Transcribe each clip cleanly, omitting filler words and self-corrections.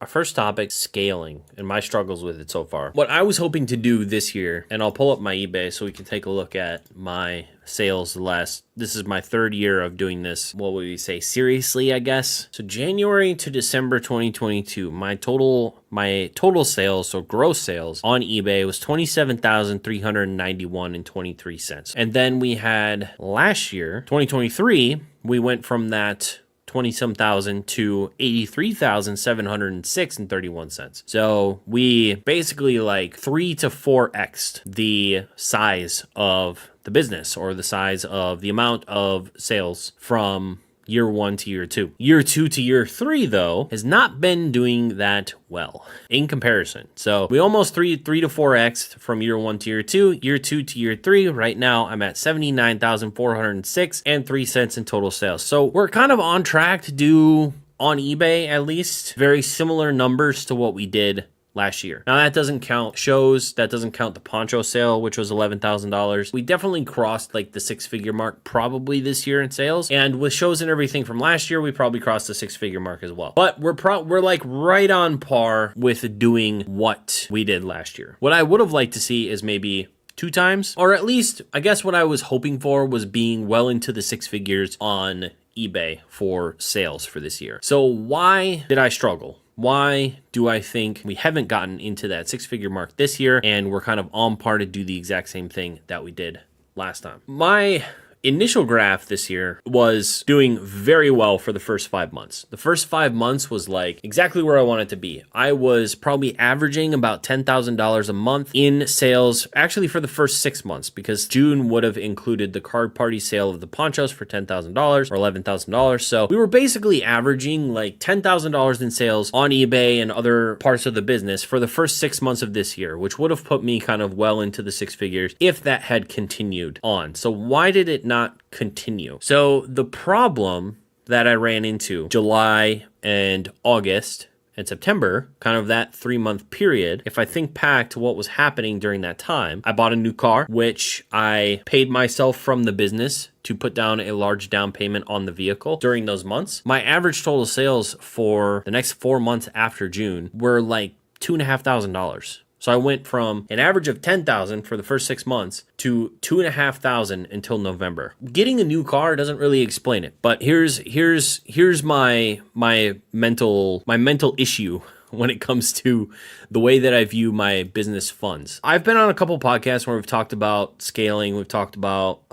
Our first topic, scaling, and my struggles with it so far. What I was hoping to do this year, and I'll pull up my eBay so we can take a look at my sales this is my third year of doing this, what would we say, seriously, I guess. So January to December 2022, my total sales, so gross sales on eBay was $27,391.23. And then we had last year, 2023, we went from that 20-some thousand to 83,706 and 31 cents. So we basically like 3 to 4x'd the size of the business, or the size of the amount of sales from year 1 to year 2. Year 2 to year 3, though, has not been doing that well in comparison. So we almost 3 to 4x from year 1 to year 2, year 2 to year 3. Right now, I'm at 79,406 and 3 cents in total sales. So we're kind of on track to do, on eBay at least, very similar numbers to what we did last year. Now that doesn't count shows, that doesn't count the poncho sale, which was $11,000. We definitely crossed like the 6-figure mark probably this year in sales. And with shows and everything from last year, we probably crossed the 6-figure mark as well. But we're like right on par with doing what we did last year. What I would have liked to see is maybe 2 times, or at least, I guess what I was hoping for was being well into the 6 figures on eBay for sales for this year. So why did I struggle? Why do I think we haven't gotten into that 6-figure mark this year, and we're kind of on par to do the exact same thing that we did last time? My initial graph this year was doing very well for the first 5 months. The first 5 months was like exactly where I wanted to be. I was probably averaging about $10,000 a month in sales, actually for the first 6 months, because June would have included the card party sale of the ponchos for $10,000 or $11,000. So we were basically averaging like $10,000 in sales on eBay and other parts of the business for the first 6 months of this year, which would have put me kind of well into the 6 figures if that had continued on. So why did it not continue? So the problem that I ran into July and August and September, kind of that 3-month period, if I think back to what was happening during that time, I bought a new car, which I paid myself from the business to put down a large down payment on the vehicle during those months. My average total sales for the next 4 months after June were like $2,500. So I went from an average of $10,000 for the first 6 months to $2,500 until November. Getting a new car doesn't really explain it, but here's my mental issue when it comes to the way that I view my business funds. I've been on a couple podcasts where we've talked about scaling. We've talked about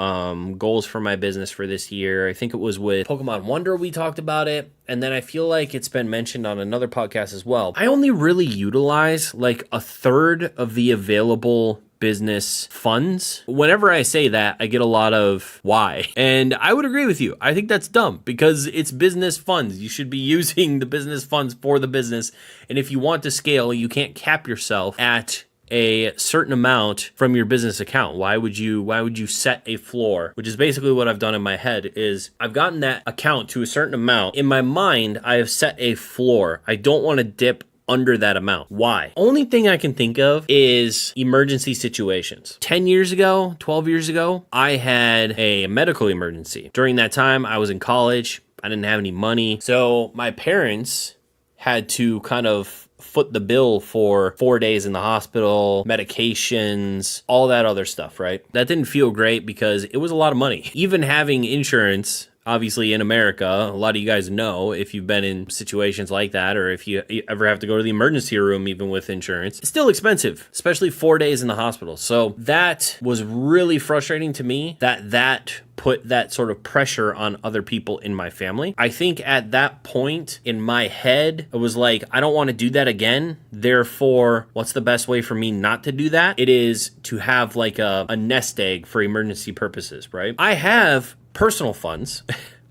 goals for my business for this year. I think it was with Pokemon Wonder we talked about it. And then I feel like it's been mentioned on another podcast as well. I only really utilize like a third of the available business funds. Whenever I say that, I get a lot of why. And I would agree with you. I think that's dumb because it's business funds. You should be using the business funds for the business. And if you want to scale, you can't cap yourself at a certain amount from your business account. Why would you set a floor? Which is basically what I've done in my head is I've gotten that account to a certain amount. In my mind, I have set a floor. I don't want to dip under that amount. Why? Only thing I can think of is emergency situations. 10 years ago, 12 years ago, I had a medical emergency. During that time, I was in college. I didn't have any money. So my parents had to kind of foot the bill for 4 days in the hospital, medications, all that other stuff, right? That didn't feel great because it was a lot of money. Even having insurance, obviously in America, a lot of you guys know if you've been in situations like that, or if you ever have to go to the emergency room, even with insurance, it's still expensive, especially 4 days in the hospital. So that was really frustrating to me that put that sort of pressure on other people in my family. I think at that point in my head, it was like, I don't want to do that again. Therefore, what's the best way for me not to do that? It is to have like a nest egg for emergency purposes, right? I have personal funds.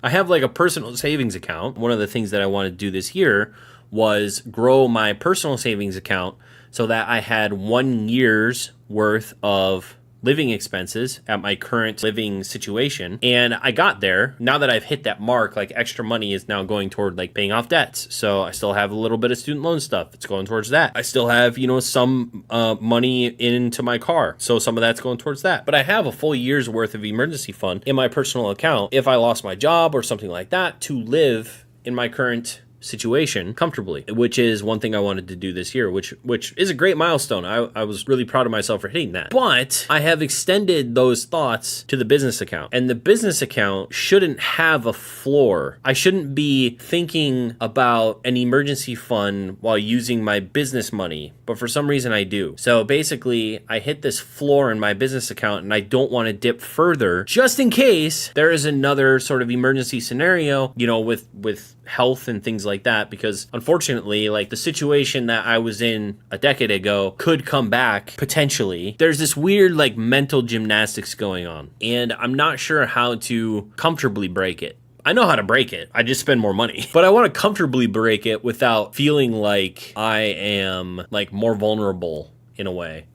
I have like a personal savings account. One of the things that I wanted to do this year was grow my personal savings account so that I had 1 year's worth of living expenses at my current living situation. And I got there. Now that I've hit that mark, like extra money is now going toward like paying off debts. So I still have a little bit of student loan stuff. It's going towards that. I still have, some money into my car. So some of that's going towards that. But I have a full year's worth of emergency fund in my personal account if I lost my job or something like that to live in my current situation comfortably, which is one thing I wanted to do this year, which is a great milestone. I was really proud of myself for hitting that. But I have extended those thoughts to the business account, and the business account shouldn't have a floor. I shouldn't be thinking about an emergency fund while using my business money, but for some reason I do. So basically, I hit this floor in my business account, and I don't want to dip further just in case there is another sort of emergency scenario, you know, with health and things like that, because unfortunately, like, the situation that I was in a decade ago could come back potentially. There's this weird like mental gymnastics going on, and I'm not sure how to comfortably break it. I know how to break it. I just spend more money. But I want to comfortably break it without feeling like I am like more vulnerable in a way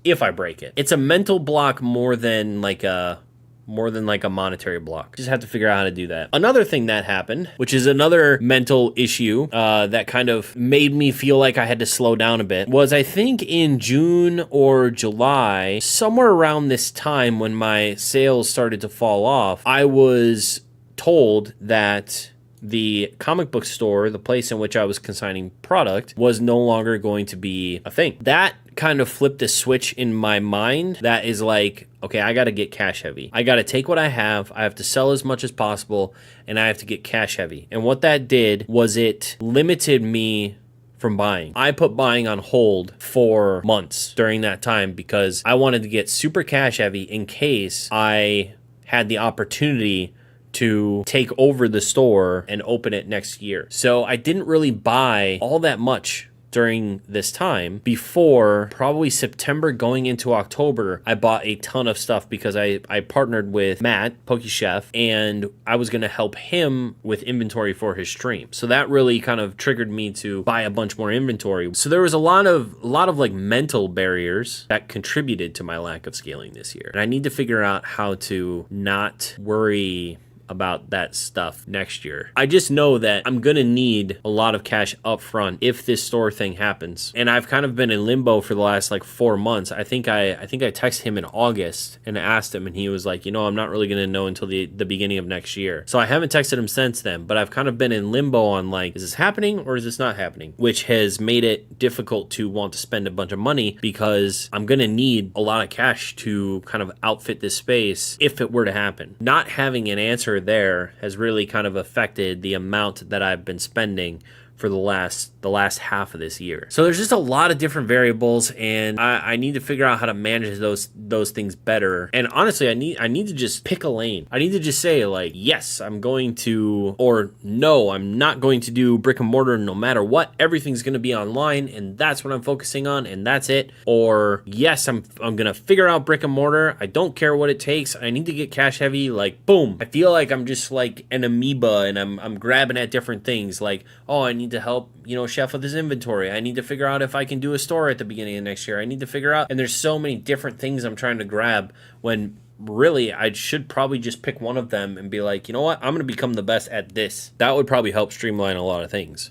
if I break it. It's a mental block more than like a monetary block. Just have to figure out how to do that. Another thing that happened, which is another mental issue that kind of made me feel like I had to slow down a bit, was I think in June or July, somewhere around this time when my sales started to fall off, I was told that the comic book store, the place in which I was consigning product, was no longer going to be a thing. That kind of flipped a switch in my mind that is like, okay, I got to get cash heavy. I got to take what I have to sell as much as possible, and I have to get cash heavy. And what that did was it limited me from buying. I put buying on hold for months during that time because I wanted to get super cash heavy in case I had the opportunity to take over the store and open it next year. So I didn't really buy all that much during this time. Before probably September going into October, I bought a ton of stuff because I partnered with Matt, PokeChef, and I was going to help him with inventory for his stream. So that really kind of triggered me to buy a bunch more inventory. So there was a lot of like mental barriers that contributed to my lack of scaling this year. And I need to figure out how to not worry about that stuff next year. I just know that I'm gonna need a lot of cash up front if this store thing happens. And I've kind of been in limbo for the last like 4 months. I think I texted him in August and asked him, and he was like, you know, I'm not really gonna know until the beginning of next year. So I haven't texted him since then, but I've kind of been in limbo on like, is this happening or is this not happening? Which has made it difficult to want to spend a bunch of money because I'm gonna need a lot of cash to kind of outfit this space if it were to happen. Not having an answer there has really kind of affected the amount that I've been spending for the last half of this year. So there's just a lot of different variables, and I need to figure out how to manage those things better. And honestly, I need to just pick a lane. I need to just say like, yes, I'm going to, or no, I'm not going to do brick and mortar no matter what. Everything's going to be online, and that's what I'm focusing on, and that's it. Or yes, I'm going to figure out brick and mortar. I don't care what it takes. I need to get cash heavy. Like, boom. I feel like I'm just like an amoeba, and I'm grabbing at different things. Like, oh, I need to help, Chef with his inventory. I need to figure out if I can do a store at the beginning of next year. I need to figure out, and there's so many different things I'm trying to grab when really I should probably just pick one of them and be like, you know what? I'm going to become the best at this. That would probably help streamline a lot of things.